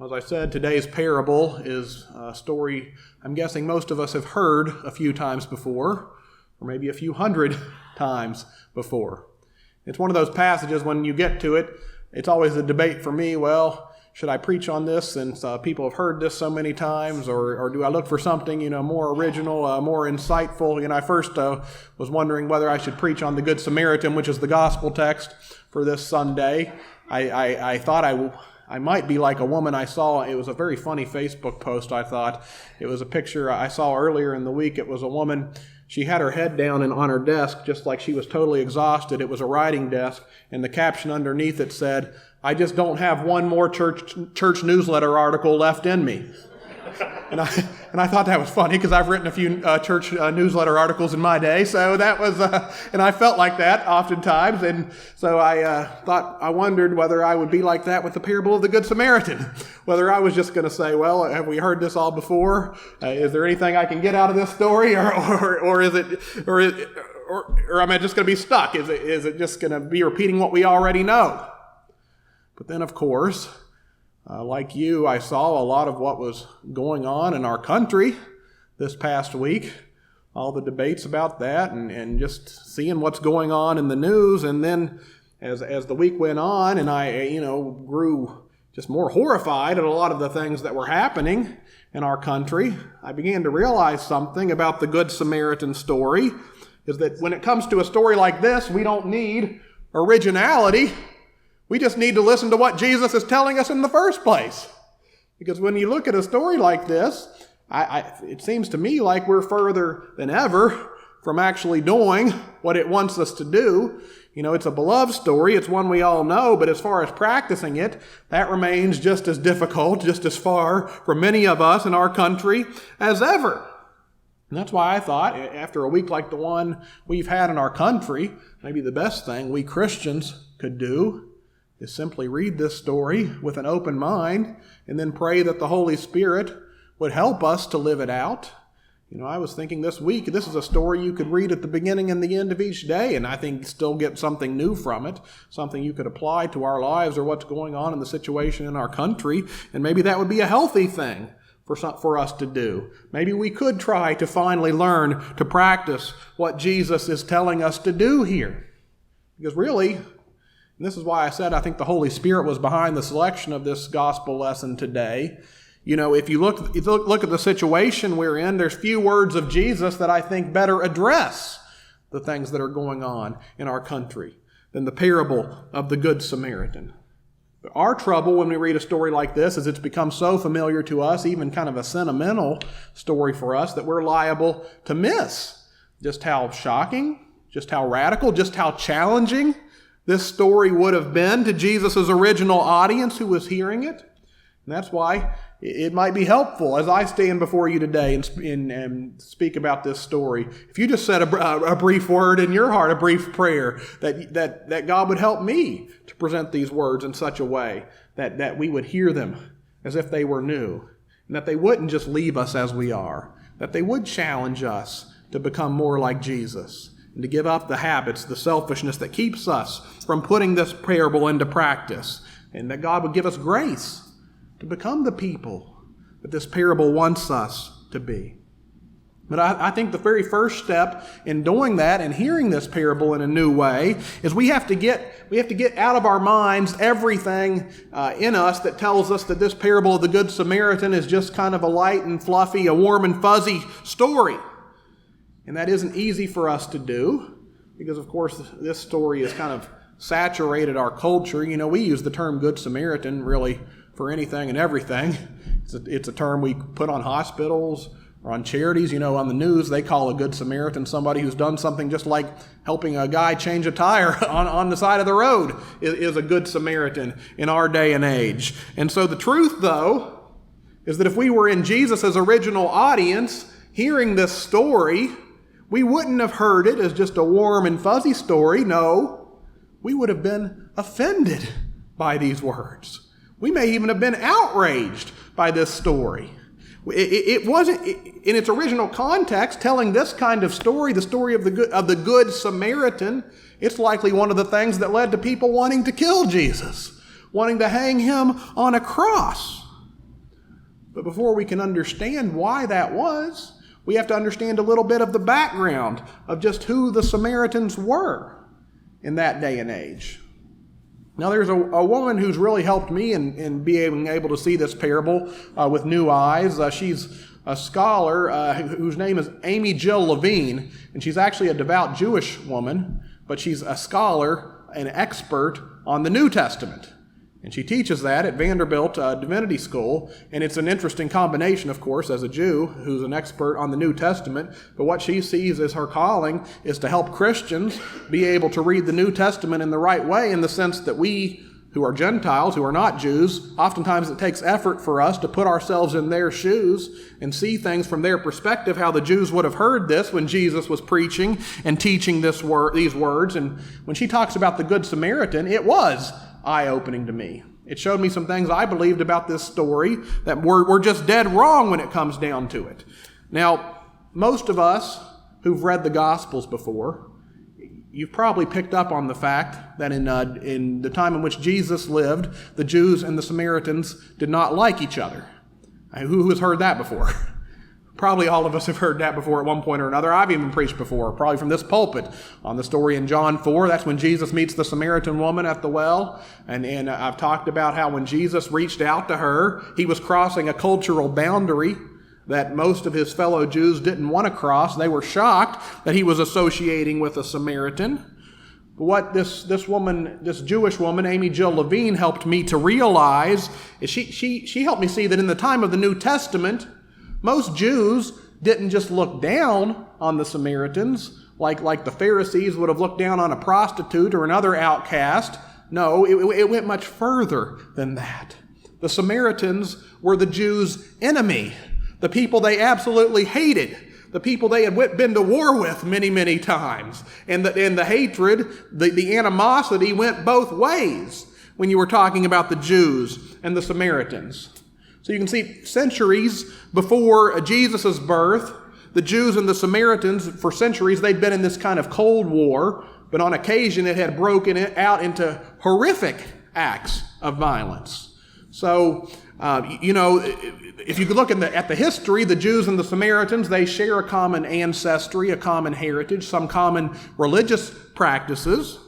As I said, today's parable is a story I'm guessing most of us have heard a few times before, or maybe a few hundred times before. It's one of those passages when you get to it, it's always a debate for me, well, should I preach on this since people have heard this so many times, or do I look for something, more original, more insightful? I first was wondering whether I should preach on the Good Samaritan, which is the gospel text for this Sunday. I thought I might be like a woman I saw. It was a very funny Facebook post, I thought. It was a picture I saw earlier in the week. It was a woman. She had her head down and on her desk, just like she was totally exhausted. It was a writing desk, and the caption underneath it said, "I just don't have one more church newsletter article left in me." And I thought that was funny because I've written a few church newsletter articles in my day, so that was, and I felt like that oftentimes, and so I wondered whether I would be like that with the parable of the Good Samaritan, whether I was just going to say, well, have we heard this all before? Is there anything I can get out of this story, or am I just going to be stuck? Is it just going to be repeating what we already know? But then, of course, like you, I saw a lot of what was going on in our country this past week, all the debates about that, and just seeing what's going on in the news. And then as the week went on, and I grew just more horrified at a lot of the things that were happening in our country, I began to realize something about the Good Samaritan story, is that when it comes to a story like this, we don't need originality. We just need to listen to what Jesus is telling us in the first place. Because when you look at a story like this, it seems to me like we're further than ever from actually doing what it wants us to do. It's a beloved story. It's one we all know. But as far as practicing it, that remains just as difficult, just as far from many of us in our country as ever. And that's why I thought, after a week like the one we've had in our country, maybe the best thing we Christians could do is simply read this story with an open mind and then pray that the Holy Spirit would help us to live it out. I was thinking this week, this is a story you could read at the beginning and the end of each day, and I think still get something new from it, something you could apply to our lives or what's going on in the situation in our country, and maybe that would be a healthy thing for us to do. Maybe we could try to finally learn to practice what Jesus is telling us to do here. Because really, and this is why I said I think the Holy Spirit was behind the selection of this gospel lesson today. If you look at the situation we're in, there's few words of Jesus that I think better address the things that are going on in our country than the parable of the Good Samaritan. Our trouble when we read a story like this is it's become so familiar to us, even kind of a sentimental story for us, that we're liable to miss just how shocking, just how radical, just how challenging this story would have been to Jesus' original audience who was hearing it. And that's why it might be helpful as I stand before you today and speak about this story. If you just said a brief word in your heart, a brief prayer, that God would help me to present these words in such a way that we would hear them as if they were new, and that they wouldn't just leave us as we are, that they would challenge us to become more like Jesus, and to give up the habits, the selfishness that keeps us from putting this parable into practice. And that God would give us grace to become the people that this parable wants us to be. But I think the very first step in doing that and hearing this parable in a new way is we have to get out of our minds everything in us that tells us that this parable of the Good Samaritan is just kind of a light and fluffy, a warm and fuzzy story. And that isn't easy for us to do because, of course, this story has kind of saturated our culture. We use the term Good Samaritan really for anything and everything. It's a term we put on hospitals or on charities. On the news, they call a Good Samaritan somebody who's done something just like helping a guy change a tire on the side of the road is a Good Samaritan in our day and age. And so the truth, though, is that if we were in Jesus' original audience hearing this story, we wouldn't have heard it as just a warm and fuzzy story. No, we would have been offended by these words. We may even have been outraged by this story. It wasn't, in its original context, telling this kind of story, the story of the Good Samaritan, it's likely one of the things that led to people wanting to kill Jesus, wanting to hang him on a cross. But before we can understand why that was, we have to understand a little bit of the background of just who the Samaritans were in that day and age. Now, there's a woman who's really helped me in being able to see this parable with new eyes. She's a scholar whose name is Amy Jill Levine, and she's actually a devout Jewish woman, but she's a scholar, an expert on the New Testament. And she teaches that at Vanderbilt Divinity School, and it's an interesting combination, of course, as a Jew who's an expert on the New Testament. But what she sees as her calling is to help Christians be able to read the New Testament in the right way, in the sense that we, who are Gentiles, who are not Jews, oftentimes it takes effort for us to put ourselves in their shoes and see things from their perspective, how the Jews would have heard this when Jesus was preaching and teaching these words. And when she talks about the Good Samaritan, it was eye-opening to me. It showed me some things I believed about this story that were just dead wrong when it comes down to it. Now, most of us who've read the Gospels before, you've probably picked up on the fact that in the time in which Jesus lived, the Jews and the Samaritans did not like each other. Who has heard that before? Probably all of us have heard that before at one point or another. I've even preached before, probably from this pulpit, on the story in John 4. That's when Jesus meets the Samaritan woman at the well. And I've talked about how when Jesus reached out to her, he was crossing a cultural boundary that most of his fellow Jews didn't want to cross. They were shocked that he was associating with a Samaritan. But what this Jewish woman, Amy Jill Levine, helped me to realize is she helped me see that in the time of the New Testament, most Jews didn't just look down on the Samaritans like the Pharisees would have looked down on a prostitute or another outcast. No, it went much further than that. The Samaritans were the Jews' enemy, the people they absolutely hated, the people they had been to war with many, many times. And the hatred, the animosity went both ways when you were talking about the Jews and the Samaritans. So you can see centuries before Jesus' birth, the Jews and the Samaritans, for centuries, they'd been in this kind of Cold War, but on occasion it had broken out into horrific acts of violence. So, if you could look at the history, the Jews and the Samaritans, they share a common ancestry, a common heritage, some common religious practices.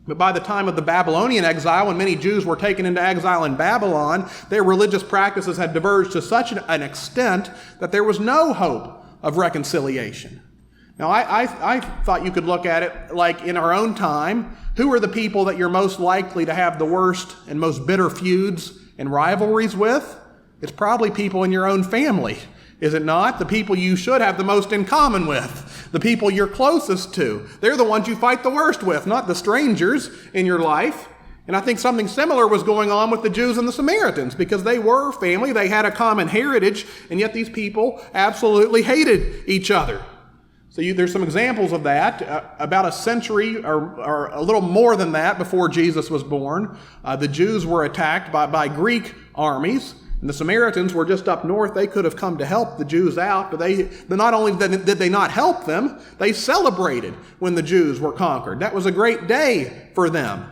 But by the time of the Babylonian exile, when many Jews were taken into exile in Babylon, their religious practices had diverged to such an extent that there was no hope of reconciliation. Now, I thought you could look at it like in our own time. Who are the people that you're most likely to have the worst and most bitter feuds and rivalries with? It's probably people in your own family, is it not? The people you should have the most in common with, the people you're closest to. They're the ones you fight the worst with, not the strangers in your life. And I think something similar was going on with the Jews and the Samaritans, because they were family, they had a common heritage, and yet these people absolutely hated each other. So there's some examples of that. About a century or a little more than that before Jesus was born, the Jews were attacked by Greek armies. And the Samaritans were just up north. They could have come to help the Jews out, but not only did they not help them, they celebrated when the Jews were conquered. That was a great day for them.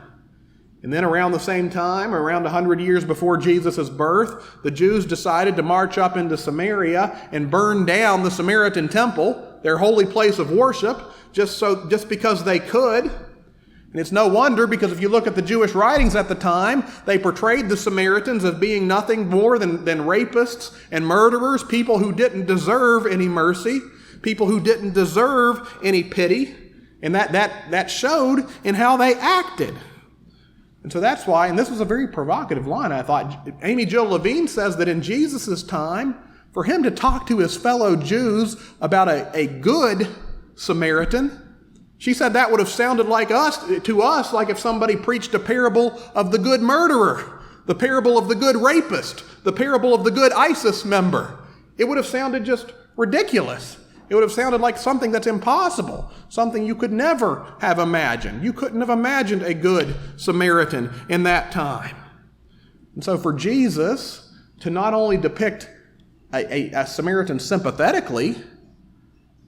And then around the same time, around 100 years before Jesus' birth, the Jews decided to march up into Samaria and burn down the Samaritan temple, their holy place of worship, just because they could. And it's no wonder, because if you look at the Jewish writings at the time, they portrayed the Samaritans as being nothing more than rapists and murderers, people who didn't deserve any mercy, people who didn't deserve any pity. And that showed in how they acted. And so that's why, and this was a very provocative line, I thought, Amy Jill Levine says that in Jesus' time, for him to talk to his fellow Jews about a good Samaritan, she said that would have sounded to us like if somebody preached a parable of the good murderer, the parable of the good rapist, the parable of the good ISIS member. It would have sounded just ridiculous. It would have sounded like something that's impossible, something you could never have imagined. You couldn't have imagined a good Samaritan in that time. And so for Jesus to not only depict a Samaritan sympathetically,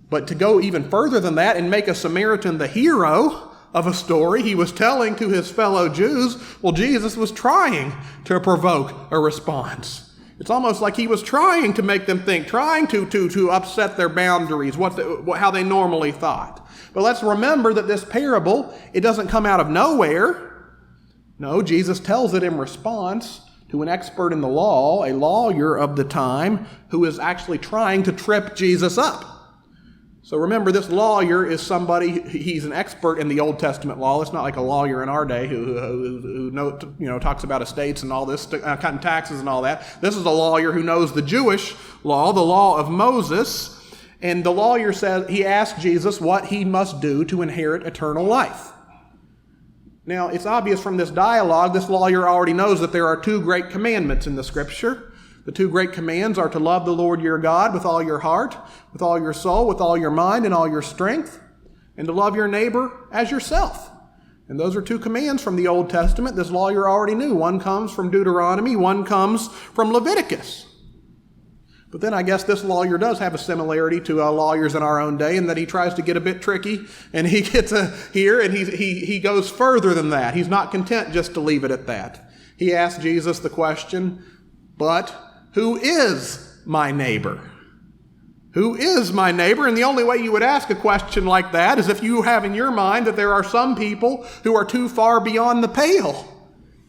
but to go even further than that and make a Samaritan the hero of a story he was telling to his fellow Jews, well, Jesus was trying to provoke a response. It's almost like he was trying to make them think, trying to upset their boundaries, how they normally thought. But let's remember that this parable, it doesn't come out of nowhere. No, Jesus tells it in response to an expert in the law, a lawyer of the time, who is actually trying to trip Jesus up. So remember, this lawyer is somebody, he's an expert in the Old Testament law. It's not like a lawyer in our day who talks about estates and all this, cutting taxes and all that. This is a lawyer who knows the Jewish law, the law of Moses. And the lawyer says, he asked Jesus what he must do to inherit eternal life. Now, it's obvious from this dialogue, this lawyer already knows that there are two great commandments in the Scripture. The two great commands are to love the Lord your God with all your heart, with all your soul, with all your mind, and all your strength, and to love your neighbor as yourself. And those are two commands from the Old Testament this lawyer already knew. One comes from Deuteronomy, one comes from Leviticus. But then I guess this lawyer does have a similarity to lawyers in our own day in that he tries to get a bit tricky, and he gets here and he goes further than that. He's not content just to leave it at that. He asks Jesus the question, but who is my neighbor? Who is my neighbor? And the only way you would ask a question like that is if you have in your mind that there are some people who are too far beyond the pale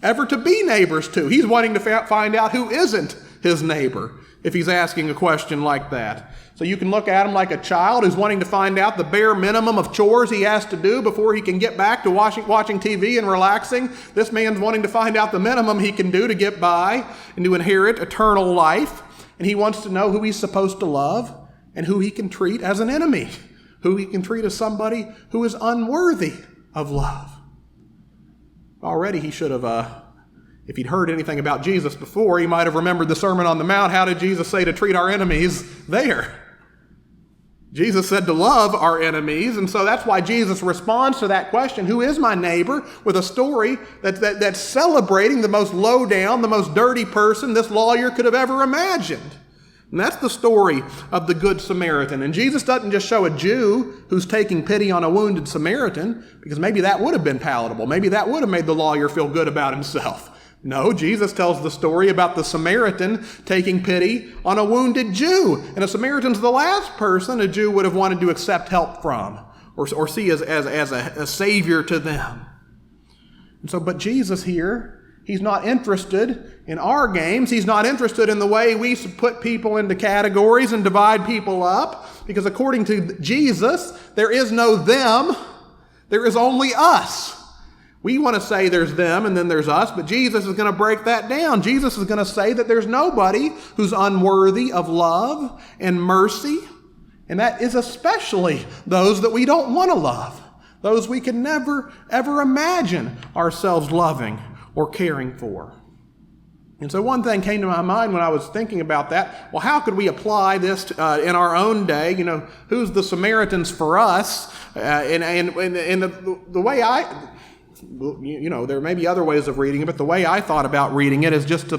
ever to be neighbors to. He's wanting to find out who isn't his neighbor if he's asking a question like that. So you can look at him like a child who's wanting to find out the bare minimum of chores he has to do before he can get back to watching TV and relaxing. This man's wanting to find out the minimum he can do to get by and to inherit eternal life. And he wants to know who he's supposed to love and who he can treat as an enemy, who he can treat as somebody who is unworthy of love. Already he should have, if he'd heard anything about Jesus before, he might have remembered the Sermon on the Mount. How did Jesus say to treat our enemies there? Jesus said to love our enemies, and so that's why Jesus responds to that question, who is my neighbor, with a story that's celebrating the most low down, the most dirty person this lawyer could have ever imagined. And that's the story of the Good Samaritan. And Jesus doesn't just show a Jew who's taking pity on a wounded Samaritan, because maybe that would have been palatable. Maybe that would have made the lawyer feel good about himself. No, Jesus tells the story about the Samaritan taking pity on a wounded Jew. And a Samaritan's the last person a Jew would have wanted to accept help from or see as a savior to them. And so, but Jesus here, he's not interested in our games. He's not interested in the way we put people into categories and divide people up. Because according to Jesus, there is no them. There is only us. We want to say there's them and then there's us, but Jesus is going to break that down. Jesus is going to say that there's nobody who's unworthy of love and mercy, and that is especially those that we don't want to love, those we can never, ever imagine ourselves loving or caring for. And so one thing came to my mind when I was thinking about that. Well, how could we apply this in our own day? You know, who's the Samaritans for us? And the way there may be other ways of reading it, but the way I thought about reading it is just to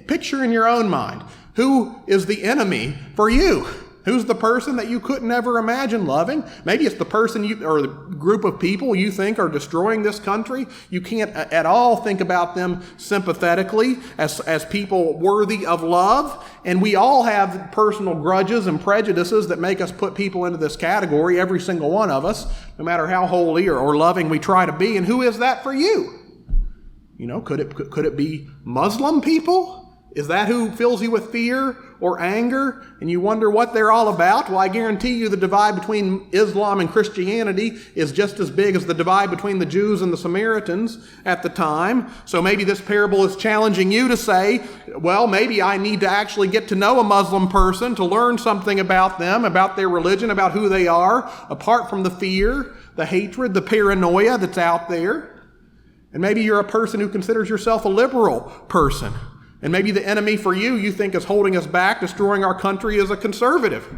picture in your own mind, who is the enemy for you? Who's the person that you couldn't ever imagine loving? Maybe it's the person or the group of people you think are destroying this country. You can't at all think about them sympathetically as people worthy of love. And we all have personal grudges and prejudices that make us put people into this category, every single one of us, no matter how holy or loving we try to be. And who is that for you? You know, could it be Muslim people? Is that who fills you with fear or anger and you wonder what they're all about? Well, I guarantee you the divide between Islam and Christianity is just as big as the divide between the Jews and the Samaritans at the time. So maybe this parable is challenging you to say, well, maybe I need to actually get to know a Muslim person to learn something about them, about their religion, about who they are, apart from the fear, the hatred, the paranoia that's out there. And maybe you're a person who considers yourself a liberal person. And maybe the enemy for you think is holding us back, destroying our country, is a conservative.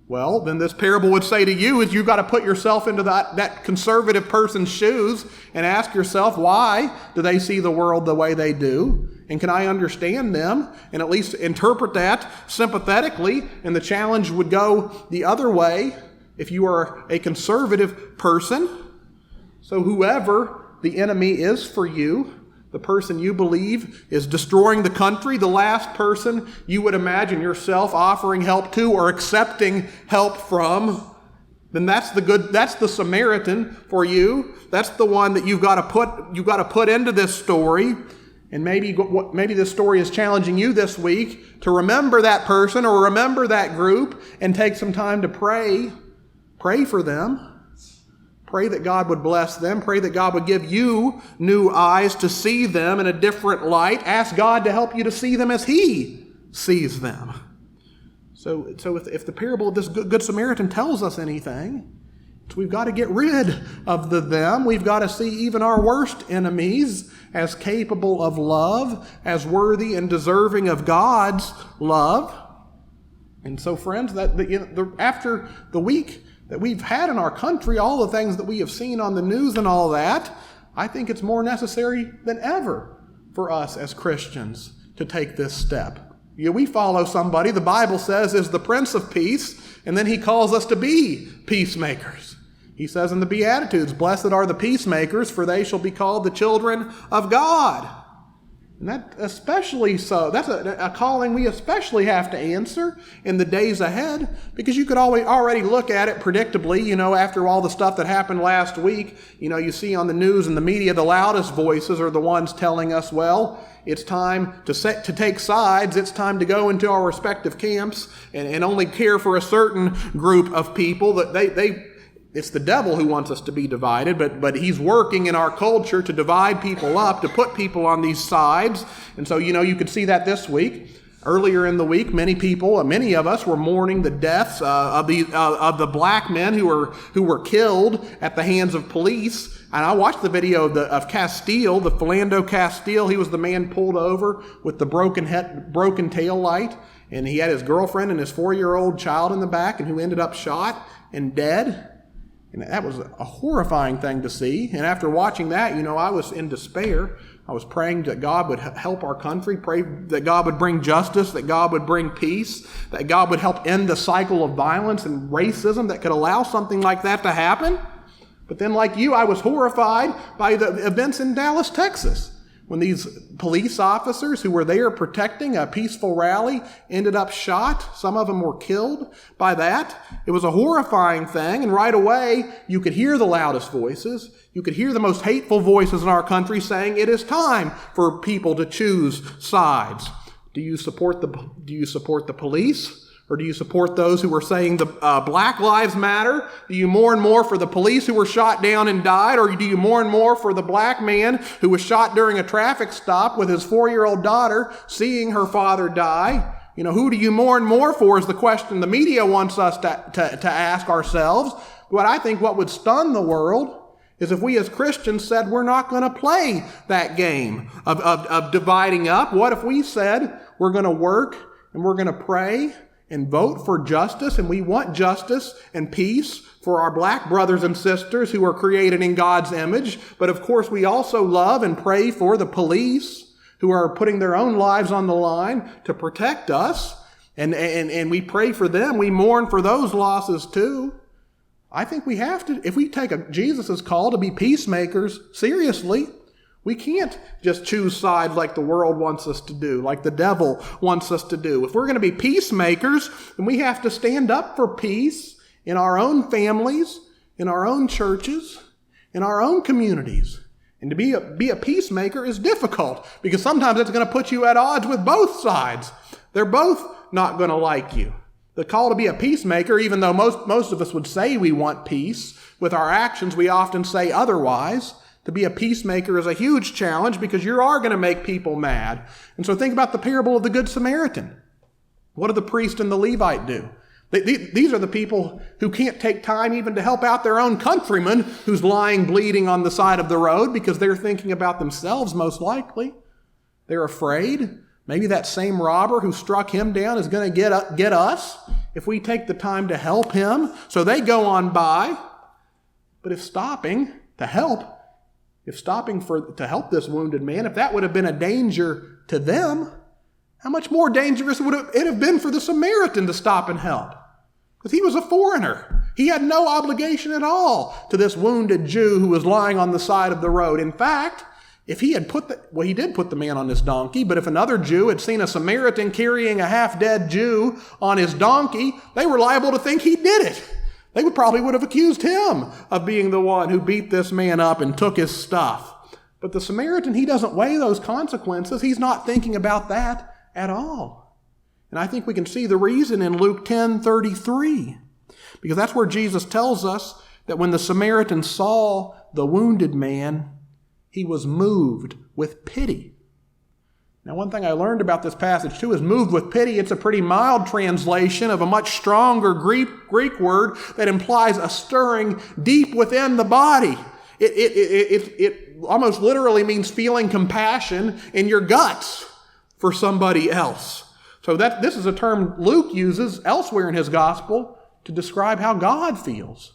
Well, then this parable would say to you is you've got to put yourself into that conservative person's shoes and ask yourself, why do they see the world the way they do? And can I understand them and at least interpret that sympathetically? And the challenge would go the other way if you are a conservative person. So whoever the enemy is for you, the person you believe is destroying the country, the last person you would imagine yourself offering help to or accepting help from, then that's the Samaritan for you. That's the one that you've got to put into this story. And maybe this story is challenging you this week to remember that person or remember that group and take some time to pray. Pray for them. Pray that God would bless them. Pray that God would give you new eyes to see them in a different light. Ask God to help you to see them as He sees them. So if the parable of this Good Samaritan tells us anything, it's we've got to get rid of the them. We've got to see even our worst enemies as capable of love, as worthy and deserving of God's love. And so, friends, after the week that we've had in our country, all the things that we have seen on the news and all that, I think it's more necessary than ever for us as Christians to take this step. We follow somebody, the Bible says, is the Prince of Peace, and then he calls us to be peacemakers. He says in the Beatitudes, "Blessed are the peacemakers, for they shall be called the children of God." And that especially so. That's a calling we especially have to answer in the days ahead, because you could already look at it predictably, after all the stuff that happened last week. You see on the news and the media, the loudest voices are the ones telling us, well, it's time to take sides. It's time to go into our respective camps and only care for a certain group of people. That it's the devil who wants us to be divided, but he's working in our culture to divide people up, to put people on these sides. And so, you could see that this week. Earlier in the week, many of us were mourning the deaths of the black men who were killed at the hands of police. And I watched the video of Castile, the Philando Castile. He was the man pulled over with the broken tail light, and he had his girlfriend and his 4-year-old child in the back, and who ended up shot and dead. And that was a horrifying thing to see. And after watching that, I was in despair. I was praying that God would help our country, pray that God would bring justice, that God would bring peace, that God would help end the cycle of violence and racism that could allow something like that to happen. But then, like you, I was horrified by the events in Dallas, Texas, when these police officers who were there protecting a peaceful rally ended up shot. Some of them were killed by that. It was a horrifying thing, and right away, you could hear the loudest voices. You could hear the most hateful voices in our country saying it is time for people to choose sides. Do you support the police? Or do you support those who are saying the Black Lives Matter? Do you mourn more for the police who were shot down and died? Or do you mourn more for the black man who was shot during a traffic stop with his 4-year-old daughter seeing her father die? Who do you mourn more for is the question the media wants us to ask ourselves. But I think what would stun the world is if we as Christians said we're not going to play that game of dividing up. What if we said we're going to work and we're going to pray and vote for justice, and we want justice and peace for our black brothers and sisters who are created in God's image. But of course, we also love and pray for the police who are putting their own lives on the line to protect us. And we pray for them. We mourn for those losses too. I think we have to, if we take Jesus' call to be peacemakers seriously, we can't just choose sides like the world wants us to do, like the devil wants us to do. If we're going to be peacemakers, then we have to stand up for peace in our own families, in our own churches, in our own communities. And to be a peacemaker is difficult because sometimes it's going to put you at odds with both sides. They're both not going to like you. The call to be a peacemaker, even though most of us would say we want peace, with our actions we often say otherwise. To be a peacemaker is a huge challenge because you are going to make people mad. And so think about the parable of the Good Samaritan. What do the priest and the Levite do? These are the people who can't take time even to help out their own countryman who's lying bleeding on the side of the road because they're thinking about themselves most likely. They're afraid. Maybe that same robber who struck him down is going to get us if we take the time to help him. So they go on by. But if stopping to help this wounded man, if that would have been a danger to them, how much more dangerous would it have been for the Samaritan to stop and help? Because he was a foreigner. He had no obligation at all to this wounded Jew who was lying on the side of the road. In fact, If he had he did put the man on his donkey, but if another Jew had seen a Samaritan carrying a half-dead Jew on his donkey, they were liable to think he did it. They would have accused him of being the one who beat this man up and took his stuff. But the Samaritan, he doesn't weigh those consequences. He's not thinking about that at all. And I think we can see the reason in Luke 10:33, because that's where Jesus tells us that when the Samaritan saw the wounded man, he was moved with pity. Now, one thing I learned about this passage, too, is moved with pity. It's a pretty mild translation of a much stronger Greek word that implies a stirring deep within the body. It almost literally means feeling compassion in your guts for somebody else. So this is a term Luke uses elsewhere in his gospel to describe how God feels.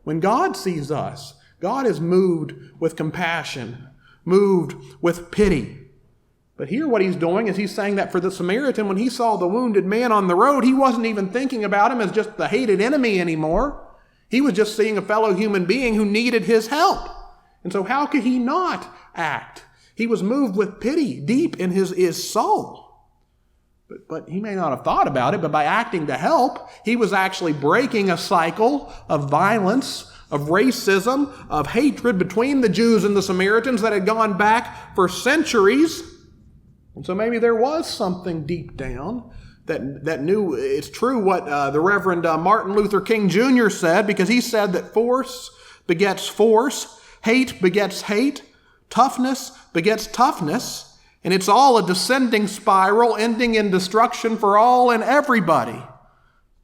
When God sees us, God is moved with compassion, moved with pity. But here what he's doing is he's saying that for the Samaritan, when he saw the wounded man on the road, he wasn't even thinking about him as just the hated enemy anymore. He was just seeing a fellow human being who needed his help. And so how could he not act? He was moved with pity deep in his soul. But he may not have thought about it, but by acting to help, he was actually breaking a cycle of violence, of racism, of hatred between the Jews and the Samaritans that had gone back for centuries. And so maybe there was something deep down that knew it's true what the Reverend Martin Luther King Jr. said, because he said that force begets force, hate begets hate, toughness begets toughness, and it's all a descending spiral ending in destruction for all and everybody.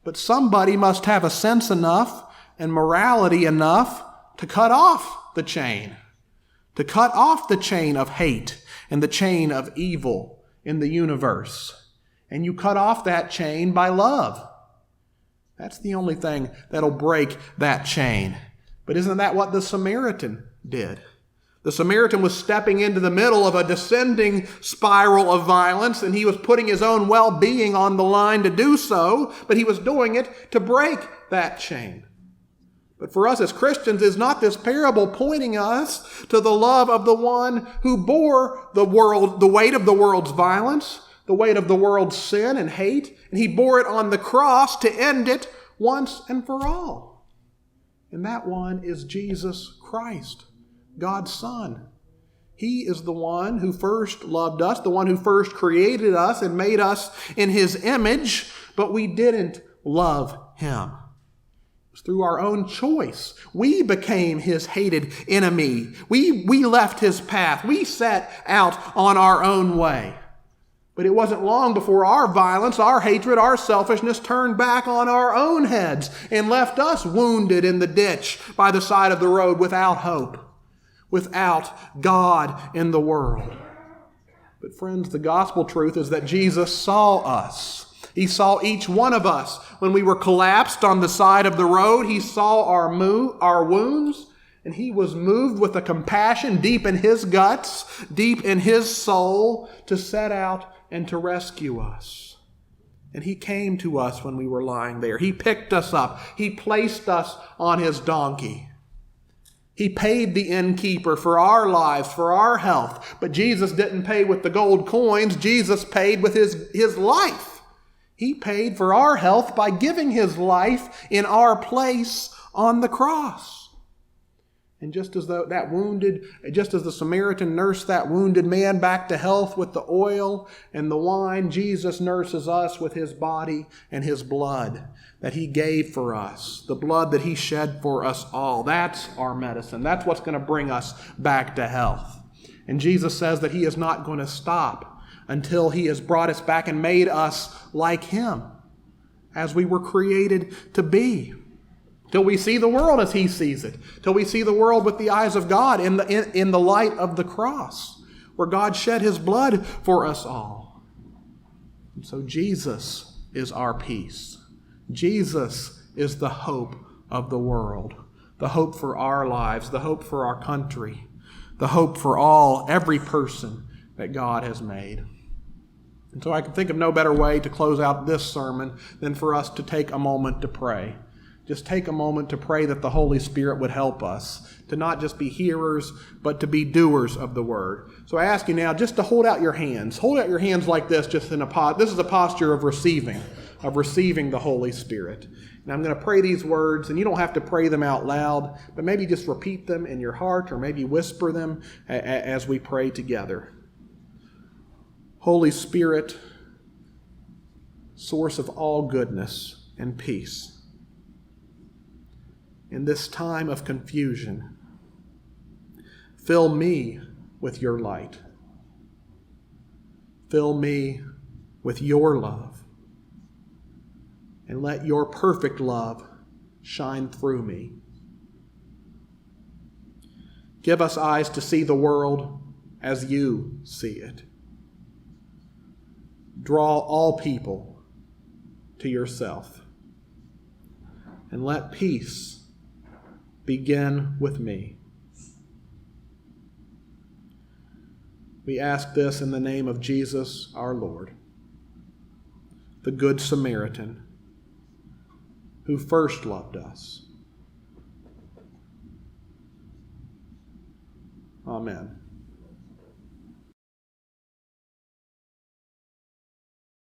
But somebody must have a sense enough and morality enough to cut off the chain of hate and the chain of evil in the universe. And you cut off that chain by love. That's the only thing that'll break that chain. But isn't that what the Samaritan did? The Samaritan was stepping into the middle of a descending spiral of violence, and he was putting his own well-being on the line to do so, but he was doing it to break that chain. But for us as Christians, is not this parable pointing us to the love of the one who bore the weight of the world's violence, the weight of the world's sin and hate, and he bore it on the cross to end it once and for all? And that one is Jesus Christ, God's Son. He is the one who first loved us, the one who first created us and made us in his image, but we didn't love him. Through our own choice, we became his hated enemy. We left his path. We set out on our own way. But it wasn't long before our violence, our hatred, our selfishness turned back on our own heads and left us wounded in the ditch by the side of the road without hope, without God in the world. But friends, the gospel truth is that Jesus saw us. He saw each one of us when we were collapsed on the side of the road. He saw our wounds, and he was moved with a compassion deep in his guts, deep in his soul, to set out and to rescue us. And he came to us when we were lying there. He picked us up. He placed us on his donkey. He paid the innkeeper for our lives, for our health. But Jesus didn't pay with the gold coins. Jesus paid with his life. He paid for our health by giving his life in our place on the cross. And just as the Samaritan nursed that wounded man back to health with the oil and the wine, Jesus nurses us with his body and his blood that he gave for us, the blood that he shed for us all. That's our medicine. That's what's going to bring us back to health. And Jesus says that he is not going to stop until he has brought us back and made us like him, as we were created to be. Till we see the world as he sees it. Till we see the world with the eyes of God in the light of the cross, where God shed his blood for us all. And so Jesus is our peace. Jesus is the hope of the world, the hope for our lives, the hope for our country, the hope for every person that God has made. And so I can think of no better way to close out this sermon than for us to take a moment to pray. just take a moment to pray that the Holy Spirit would help us to not just be hearers, but to be doers of the word. So I ask you now just to hold out your hands. Hold out your hands like this, just in this is a posture of receiving the Holy Spirit. And I'm going to pray these words, and you don't have to pray them out loud, but maybe just repeat them in your heart, or maybe whisper them as we pray together. Holy Spirit, source of all goodness and peace, in this time of confusion, fill me with your light. Fill me with your love. And let your perfect love shine through me. Give us eyes to see the world as you see it. Draw all people to yourself. And let peace begin with me. We ask this in the name of Jesus our Lord, the Good Samaritan, who first loved us. Amen.